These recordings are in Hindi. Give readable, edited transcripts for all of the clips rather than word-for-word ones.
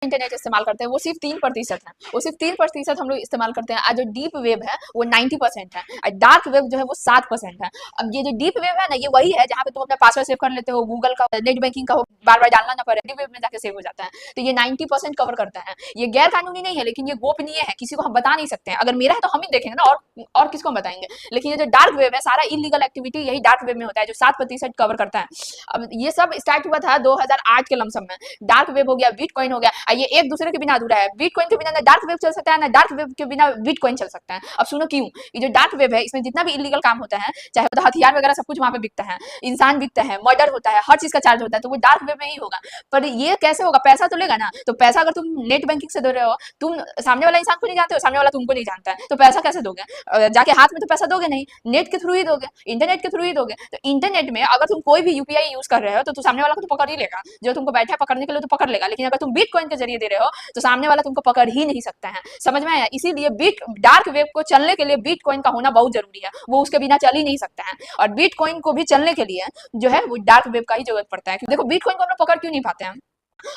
इंटरनेट इस्तेमाल करते हैं वो सिर्फ 3% है, वो सिर्फ 3% हम लोग इस्तेमाल करते हैं। आज जो डीप वेब है वो 90% है और डार्क वेब जो है वो 7% है। अब ये जो डीप वेब है ना ये वही है जहाँ पे तुम अपना पासवर्ड सेव कर लेते हो, गूगल का नेट बैंकिंग का हो, बार बार डालना ना पड़े, डीप वेब में जाके सेव हो जाता है। तो ये 90% कवर करता है। ये गैर कानूनी नहीं है लेकिन ये गोपनीय है, किसी को हम बता नहीं सकते हैं। अगर मेरा है तो हम ही देखेंगे ना, और किसको हम बताएंगे। लेकिन ये जो डार्क वेब है सारा इलीगल एक्टिविटी यही डार्क वेब में होता है जो 7% कवर करता है। अब ये सब स्टार्ट हुआ था 2008 के लमसम में। डार्क वेब हो गया, बिटकॉइन हो गया, ये एक दूसरे के बिना अधूरा है। बिटकॉइन के बिना ना डार्क वेब चल सकता है, ना डार्क वेब के बिना बिटकॉइन चल सकता है। अब सुनो क्यों। ये जो डार्क वेब है इसमें जितना भी इलीगल काम होता है, चाहे तो हथियार वगैरह सब कुछ वहां पे बिकता है, इंसान बिकता है, मर्डर होता है, हर चीज का चार्ज होता है, तो वो डार्क वेब में ही होगा। पर ये कैसे होगा, पैसा तो लेगा ना। तो पैसा अगर तुम नेट बैंकिंग से दे रहे हो, तुम सामने वाला इंसान को नहीं जानते हो, सामने वाला तुमको नहीं जानता है, तो पैसा कैसे दोगे। जाके हाथ में तो पैसा दोगे नहीं, नेट के थ्रू ही दोगे, इंटरनेट के थ्रू ही दोगे। तो इंटरनेट में अगर तुम कोई भी यूपीआई यूज कर रहे हो तो सामने वाला को तो पकड़ ही लेगा, जो तुमको बैठा है पकड़ने के लिए तो पकड़ लेगा। लेकिन अगर तुम बिटकॉइन के जरिए दे रहे हो तो सामने वाला तुमको पकड़ ही नहीं सकता है। समझ में आया। इसीलिए बिट डार्क वेब को चलने के लिए बिटकॉइन का होना बहुत जरूरी है, वो उसके बिना चल ही नहीं सकता है। और बिटकॉइन को भी चलने के लिए जो है वो डार्क वेब का ही जरूरत पड़ता है। देखो बिटकॉइन को हम लोग पकड़ क्यों नहीं पाते हैं।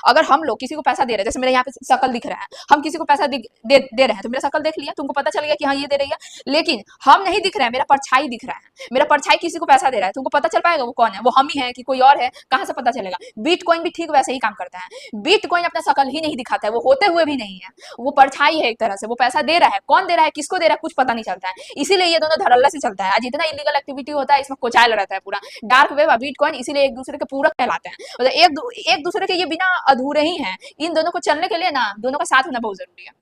अगर हम लोग किसी को पैसा दे रहे हैं, जैसे मेरे यहाँ पे शकल दिख रहा है, हम किसी को पैसा दे रहे हैं तो मेरा शकल देख लिया, तुमको पता चल गया कि हाँ ये दे रही है। लेकिन हम नहीं दिख रहे हैं, मेरा परछाई दिख रहा है, मेरा परछाई किसी को पैसा दे रहा है, तुमको पता चल पाएगा वो कौन है, वो हम ही है कि कोई और है, कहाँ से पता चलेगा। बिटकॉइन भी ठीक वैसे ही काम करता है। बिटकॉइन अपना शकल ही नहीं दिखाता है, वो होते हुए भी नहीं है, वो परछाई है एक तरह से। वो पैसा दे रहा है, कौन दे रहा है, किसको दे रहा है, कुछ पता नहीं चलता है। इसीलिए ये दोनों धड़ल्ला से चलता है। आज इतना इलीगल एक्टिविटी होता है, इसमें कोचायल रहता है पूरा डार्क वेब और बिटकॉइन, इसीलिए एक दूसरे के पूरक कहलाते हैं। मतलब एक दूसरे के ये बिना अधूरे ही हैं। इन दोनों को चलने के लिए ना दोनों का साथ होना बहुत जरूरी है।